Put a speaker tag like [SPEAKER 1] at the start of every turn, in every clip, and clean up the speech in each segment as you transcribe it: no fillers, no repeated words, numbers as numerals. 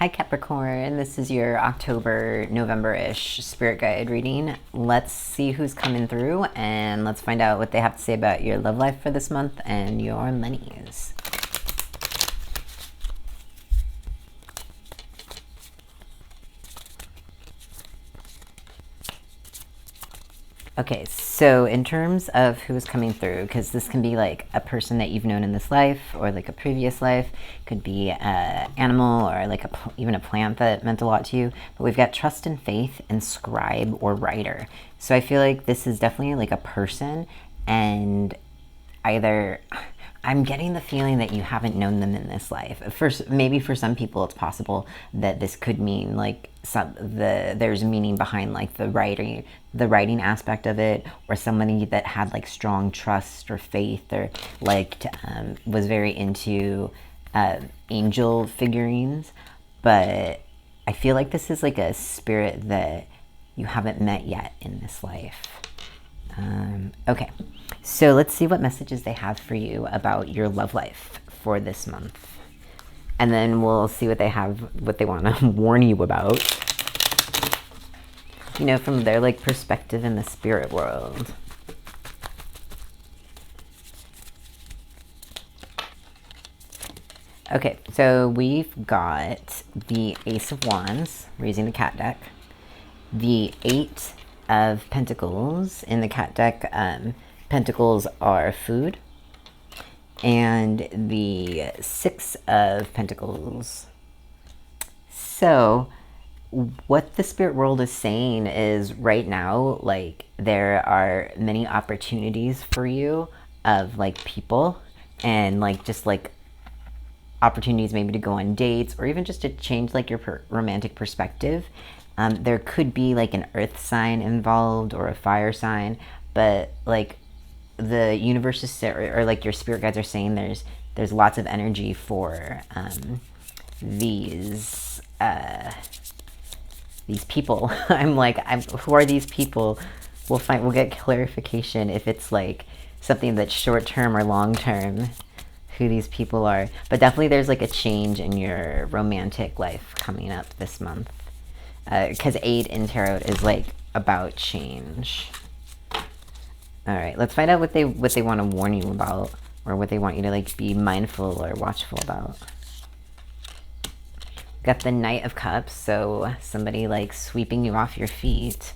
[SPEAKER 1] Hi Capricorn, this is your October, November-ish spirit guide reading. Let's see who's coming through and let's find out what they have to say about your love life for this month and your monies. Okay, so in terms of who's coming through, because this can be like a person that you've known in this life or like a previous life, could be an animal or like even a plant that meant a lot to you, but we've got trust and faith and scribe or writer. So I feel like this is definitely like a person, and either I'm getting the feeling that you haven't known them in this life. First, maybe for some people it's possible that this could mean like there's meaning behind like the writing aspect of it, or somebody that had like strong trust or faith or like was very into angel figurines. But I feel like this is like a spirit that you haven't met yet in this life. Okay, so let's see what messages they have for you about your love life for this month. And then we'll see what they want to warn you about. You know, from their like perspective in the spirit world. Okay, so we've got the Ace of Wands, raising the cat deck. The Eight of Pentacles in the cat deck. Pentacles are food. And the Six of Pentacles. So what the spirit world is saying is right now, like, there are many opportunities for you of like people and like just like opportunities maybe to go on dates or even just to change like your romantic perspective. There could be like an earth sign involved or a fire sign, but like the universe is, or like your spirit guides are saying, there's lots of energy for these people. Who are these people? We'll get clarification if it's like something that's short term or long term, who these people are. But definitely there's like a change in your romantic life coming up this month. Because 8 in tarot is like about change. All right, let's find out what they want to warn you about, or what they want you to like be mindful or watchful about. Got the Knight of Cups, so somebody like sweeping you off your feet.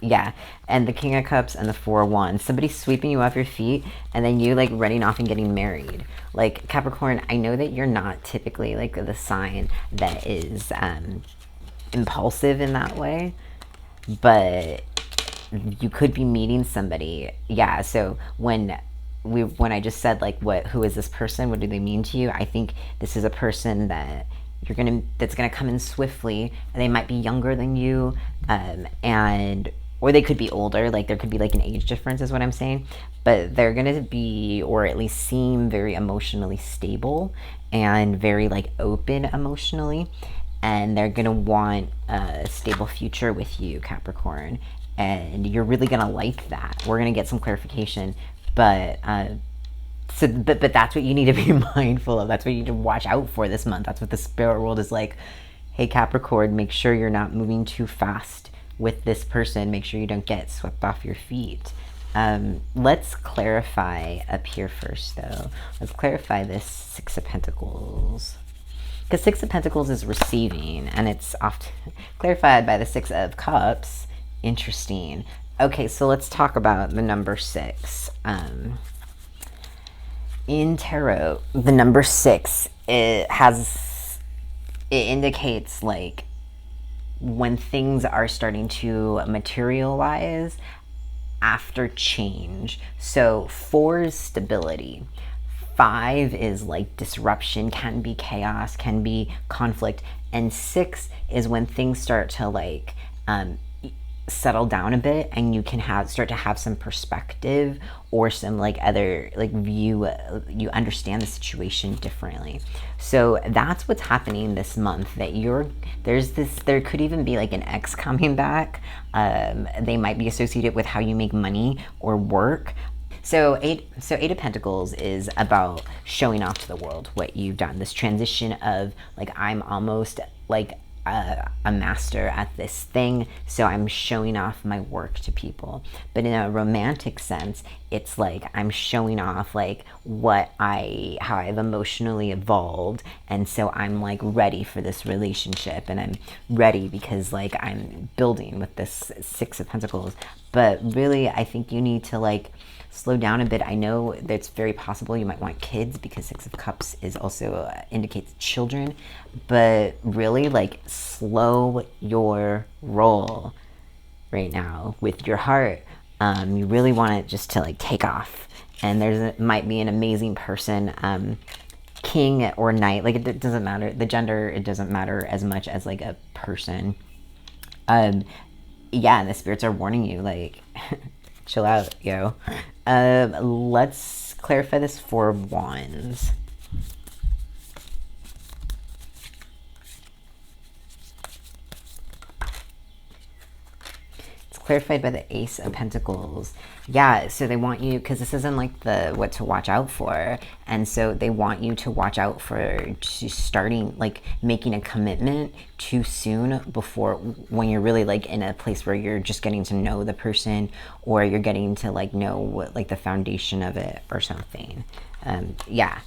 [SPEAKER 1] Yeah, and the King of Cups and the Four of Wands. Somebody sweeping you off your feet and then you like running off and getting married. Like, Capricorn, I know that you're not typically like the sign that is impulsive in that way, but you could be meeting somebody. Yeah, so when I just said like who is this person, what do they mean to you, I think this is a person that that's gonna come in swiftly, and they might be younger than you, or they could be older, like there could be like an age difference is what I'm saying, but they're gonna be, or at least seem, very emotionally stable and very like open emotionally, and they're gonna want a stable future with you, Capricorn, and you're really gonna like that. We're gonna get some clarification, but but that's what you need to be mindful of. That's what you need to watch out for this month. That's what the spirit world is like. Hey Capricorn, make sure you're not moving too fast with this person. Make sure you don't get swept off your feet. Let's clarify up here first though. Let's clarify this Six of Pentacles. Because Six of Pentacles is receiving, and it's often clarified by the Six of Cups. Interesting. Okay, so let's talk about the number 6. In tarot, the number 6, it indicates like when things are starting to materialize after change. So 4 is stability. 5 is like disruption, can be chaos, can be conflict, and 6 is when things start to like settle down a bit, and you can start to have some perspective or some like other like view. You understand the situation differently. So that's what's happening this month, that there could even be like an ex coming back. They might be associated with how you make money or work. So eight of Pentacles is about showing off to the world what you've done. This transition of like, I'm almost like a master at this thing, so I'm showing off my work to people. But in a romantic sense, it's like I'm showing off like how I've emotionally evolved, and so I'm like ready for this relationship, and I'm ready because like I'm building with this Six of Pentacles. But really, I think you need to like slow down a bit. I know that it's very possible you might want kids because Six of Cups is also indicates children, but really like slow your roll right now with your heart. You really want it just to like take off, and might be an amazing person, king or knight, like it doesn't matter the gender, it doesn't matter as much as like a person. Yeah, and the spirits are warning you like chill out, yo. Let's clarify this Four of Wands. It's clarified by the Ace of Pentacles. Yeah, so they want you, because this isn't like the what to watch out for, and so they want you to watch out for starting like making a commitment too soon, before when you're really like in a place where you're just getting to know the person, or you're getting to like know what like the foundation of it or something. Yeah,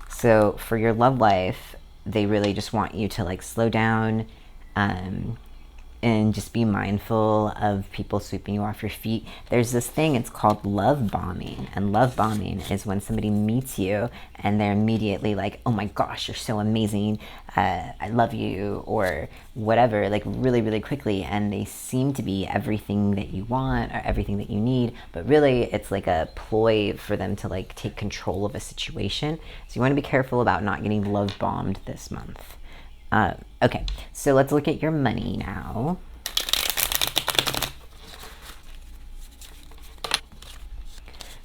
[SPEAKER 1] so for your love life, they really just want you to like slow down, and just be mindful of people sweeping you off your feet. There's this thing, it's called love bombing. And love bombing is when somebody meets you and they're immediately like, oh my gosh, you're so amazing, I love you, or whatever, like really, really quickly. And they seem to be everything that you want or everything that you need. But really, it's like a ploy for them to like take control of a situation. So you want to be careful about not getting love bombed this month. Okay, so let's look at your money now.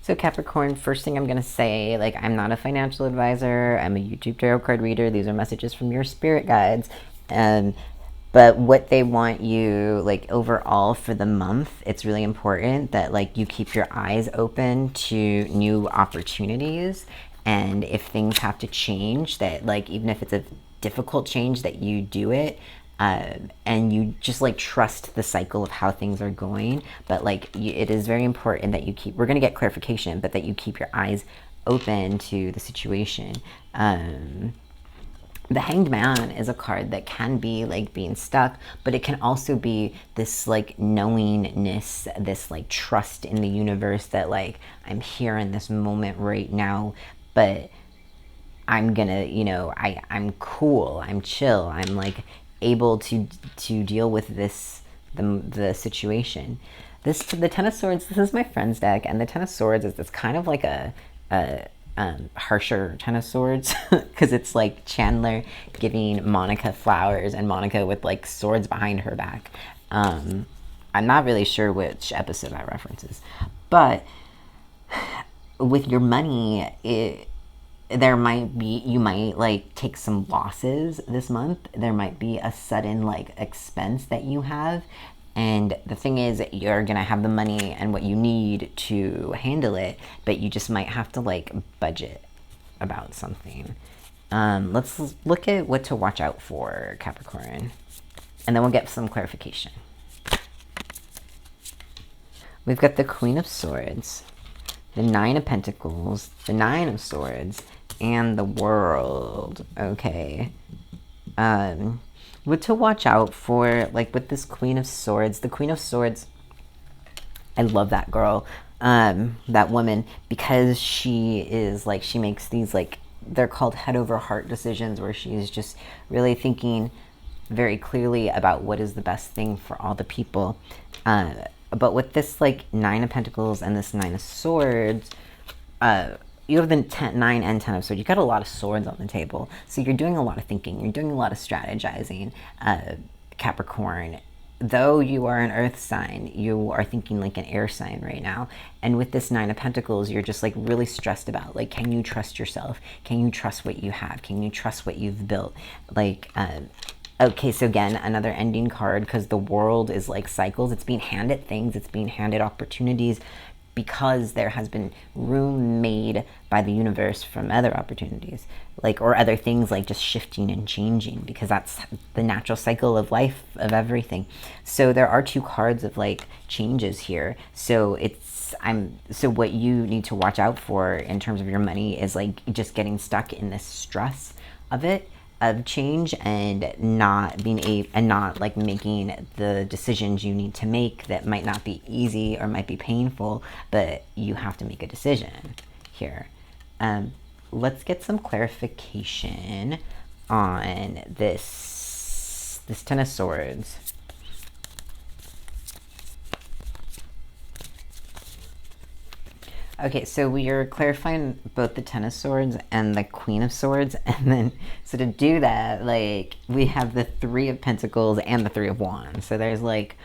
[SPEAKER 1] So Capricorn, first thing I'm going to say, like, I'm not a financial advisor. I'm a YouTube tarot card reader. These are messages from your spirit guides. But what they want you, like, overall for the month, it's really important that, like, you keep your eyes open to new opportunities. And if things have to change, that, like, even if it's a difficult change, that you do it, and you just like trust the cycle of how things are going. But like it is very important that you keep, we're going to get clarification, but that you keep your eyes open to the situation. The Hanged Man is a card that can be like being stuck, but it can also be this like knowingness, this like trust in the universe that like I'm here in this moment right now, but I'm gonna, you know, I'm cool, I'm chill, I'm like able to deal with this, the situation. The Ten of Swords, this is my friend's deck, and the Ten of Swords is this kind of like a harsher Ten of Swords, because it's like Chandler giving Monica flowers and Monica with like swords behind her back. I'm not really sure which episode that references, but with your money, you might like take some losses this month. There might be a sudden like expense that you have, and the thing is, you're gonna have the money and what you need to handle it, but you just might have to like budget about something. Let's look at what to watch out for, Capricorn, and then we'll get some clarification. We've got the Queen of Swords, the Nine of Pentacles, the Nine of Swords, and the World. Okay. What to watch out for, like with this Queen of Swords. The Queen of Swords, I love that girl, that woman, because she is like, she makes these like, they're called head over heart decisions, where she's just really thinking very clearly about what is the best thing for all the people. But with this like Nine of Pentacles and this Nine of Swords, you have the 9 and 10 of Swords. You got a lot of swords on the table. So you're doing a lot of thinking. You're doing a lot of strategizing, Capricorn. Though you are an earth sign, you are thinking like an air sign right now. And with this Nine of Pentacles, you're just like really stressed about, like, can you trust yourself? Can you trust what you have? Can you trust what you've built? Like, okay, so again, another ending card, because the World is like cycles. It's being handed things. It's being handed opportunities. because there has been room made by the universe from other opportunities, like, or other things, like just shifting and changing, because that's the natural cycle of life, of everything. So there are two cards of like changes here. So so what you need to watch out for in terms of your money is like just getting stuck in this stress of it, of change, and not being able, and not like making the decisions you need to make that might not be easy or might be painful, but you have to make a decision here. Let's get some clarification on this Ten of Swords. Okay, so we are clarifying both the Ten of Swords and the Queen of Swords, and then, so to do that, like, we have the Three of Pentacles and the Three of Wands. So there's, like,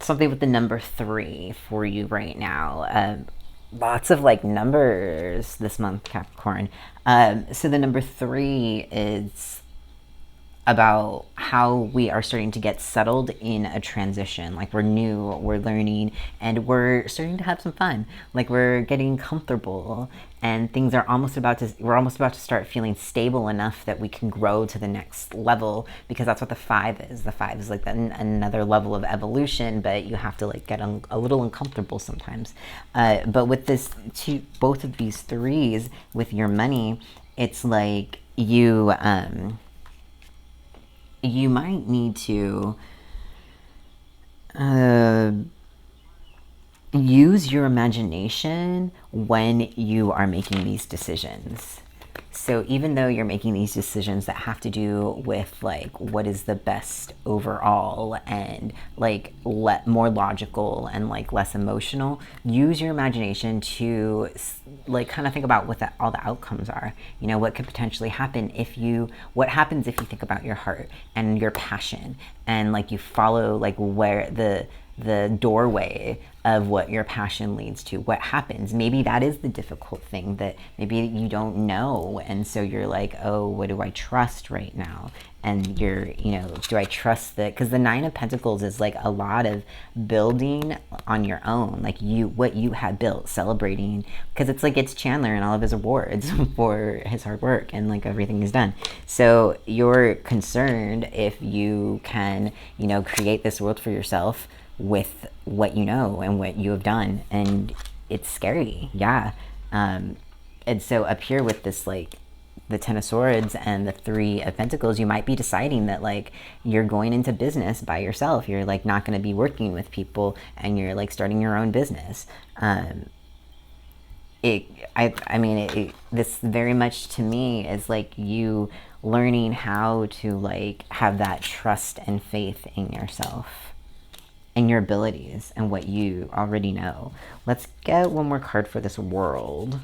[SPEAKER 1] something with the number 3 for you right now. Lots of, like, numbers this month, Capricorn. So the number 3 is about how we are starting to get settled in a transition. Like, we're new, we're learning, and we're starting to have some fun. Like, we're getting comfortable, and things are we're almost about to start feeling stable enough that we can grow to the next level, because that's what the 5 is. The 5 is like another level of evolution, but you have to like get a little uncomfortable sometimes. But with both of these 3s with your money, it's like you might need to use your imagination when you are making these decisions. So even though you're making these decisions that have to do with like what is the best overall, and like more logical and like less emotional, use your imagination to like kind of think about what all the outcomes are. You know, what could potentially happen what happens if you think about your heart and your passion, and like you follow like where the doorway of what your passion leads to. What happens? Maybe that is the difficult thing that maybe you don't know, and so you're like, oh, what do I trust right now? And you're, do I trust that? Because the 9 of Pentacles is like a lot of building on your own, like what you have built, celebrating, because it's like it's Chandler and all of his awards for his hard work and like everything he's done. So you're concerned if you can, create this world for yourself with what you know and what you have done, and it's scary. Yeah. And so up here with this, like the 10 of Swords and the 3 of Pentacles, you might be deciding that like you're going into business by yourself. You're like not going to be working with people, and you're like starting your own business. This very much to me is like you learning how to like have that trust and faith in yourself and your abilities and what you already know. Let's get one more card for this world.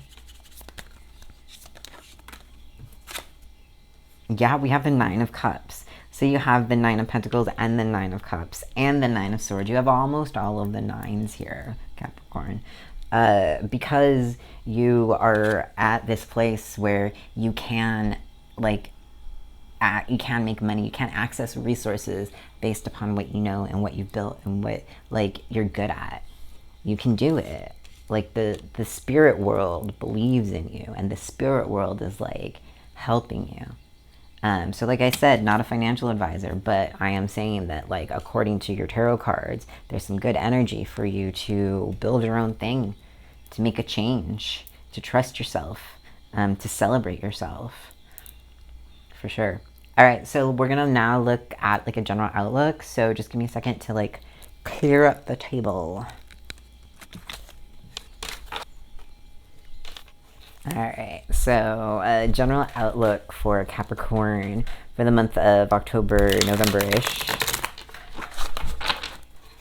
[SPEAKER 1] Yeah, we have the 9 of Cups. So you have the 9 of Pentacles and the 9 of Cups and the 9 of Swords. You have almost all of the 9s here, Capricorn. Because you are at this place where you can you can make money, you can access resources based upon what you know and what you've built and what like you're good at. You can do it. Like the spirit world believes in you, and the spirit world is like helping you. So like I said, not a financial advisor, but I am saying that like according to your tarot cards, there's some good energy for you to build your own thing, to make a change, to trust yourself, to celebrate yourself, for sure. All right, so we're gonna now look at like a general outlook. So just give me a second to like clear up the table. All right, so general outlook for Capricorn for the month of October, November-ish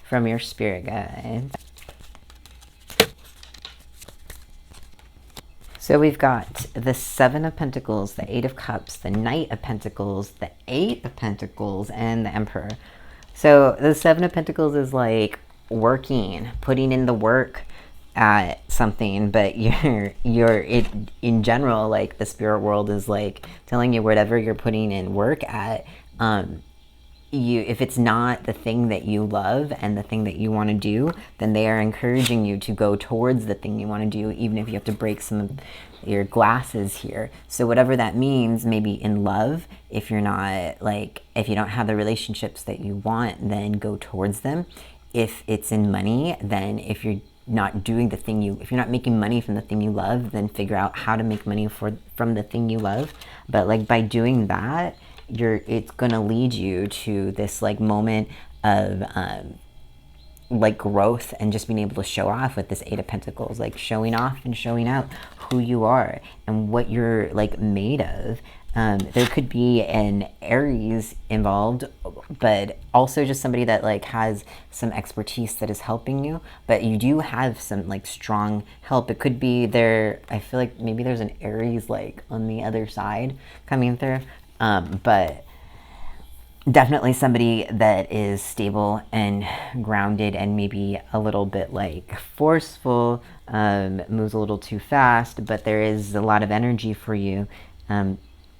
[SPEAKER 1] from your spirit guides. So we've got the 7 of Pentacles, the 8 of Cups, the Knight of Pentacles, the 8 of Pentacles, and the Emperor. So the 7 of Pentacles is like working, putting in the work at something, but in general, like the spirit world is like telling you whatever you're putting in work at, if it's not the thing that you love and the thing that you want to do, then they are encouraging you to go towards the thing you want to do, even if you have to break some of your glasses here. So whatever that means, maybe in love, if you're not like, if you don't have the relationships that you want, then go towards them. If it's in money, then if you're not doing the thing if you're not making money from the thing you love, then figure out how to make money from the thing you love. But like by doing that, it's gonna lead you to this like moment of like growth and just being able to show off with this Eight of Pentacles, like showing off and showing out who you are and what you're like made of. There could be an Aries involved, but also just somebody that like has some expertise that is helping you, but you do have some like strong help. It could be there. I feel like maybe there's an Aries like on the other side coming through, but definitely somebody that is stable and grounded and maybe a little bit like forceful, moves a little too fast, but there is a lot of energy for you.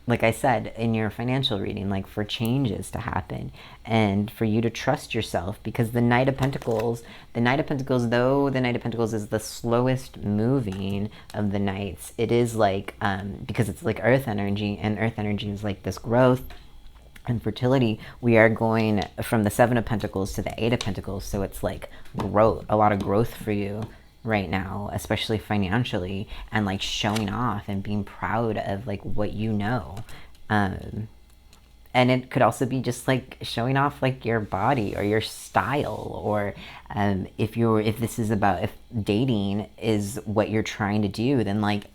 [SPEAKER 1] Like I said in your financial reading, like for changes to happen and for you to trust yourself, because the Knight of Pentacles, though the Knight of Pentacles is the slowest moving of the Knights, it is like, because it's like earth energy, and earth energy is like this growth and fertility. We are going from the Seven of Pentacles to the Eight of Pentacles, so it's like growth, a lot of growth for you right now, especially financially, and like showing off and being proud of like what you know. And it could also be just like showing off like your body or your style, or if this is about, if dating is what you're trying to do, then like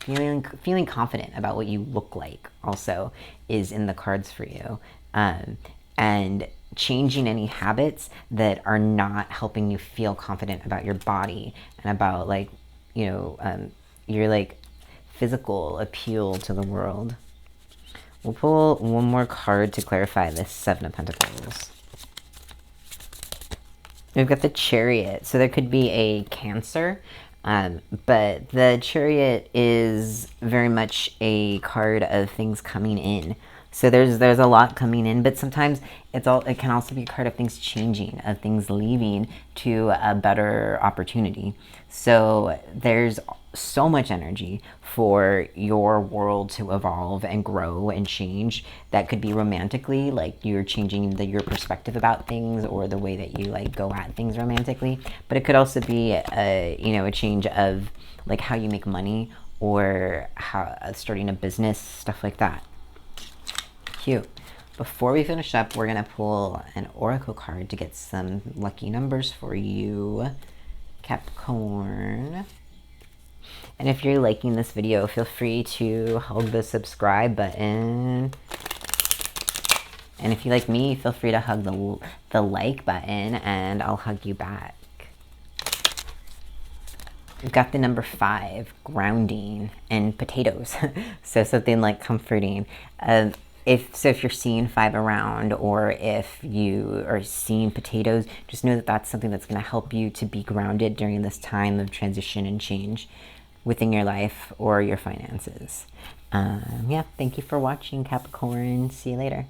[SPEAKER 1] feeling confident about what you look like also is in the cards for you. And changing any habits that are not helping you feel confident about your body and about like, your like physical appeal to the world. We'll pull one more card to clarify this Seven of Pentacles. We've got the Chariot. So there could be a Cancer, but the Chariot is very much a card of things coming in. So there's a lot coming in, but sometimes it can also be a card of things changing, of things leaving to a better opportunity. So there's so much energy for your world to evolve and grow and change. That could be romantically, like you're changing your perspective about things or the way that you like go at things romantically. But it could also be a change of like how you make money, or how starting a business, stuff like that. Cute. Before we finish up, we're going to pull an oracle card to get some lucky numbers for you, Capricorn. And if you're liking this video, feel free to hug the subscribe button. And if you like me, feel free to hug the like button, and I'll hug you back. We've got the number 5, grounding, and potatoes. So something like comforting. If you're seeing 5 around, or if you are seeing potatoes, just know that that's something that's going to help you to be grounded during this time of transition and change within your life or your finances. Yeah, thank you for watching, Capricorn. See you later.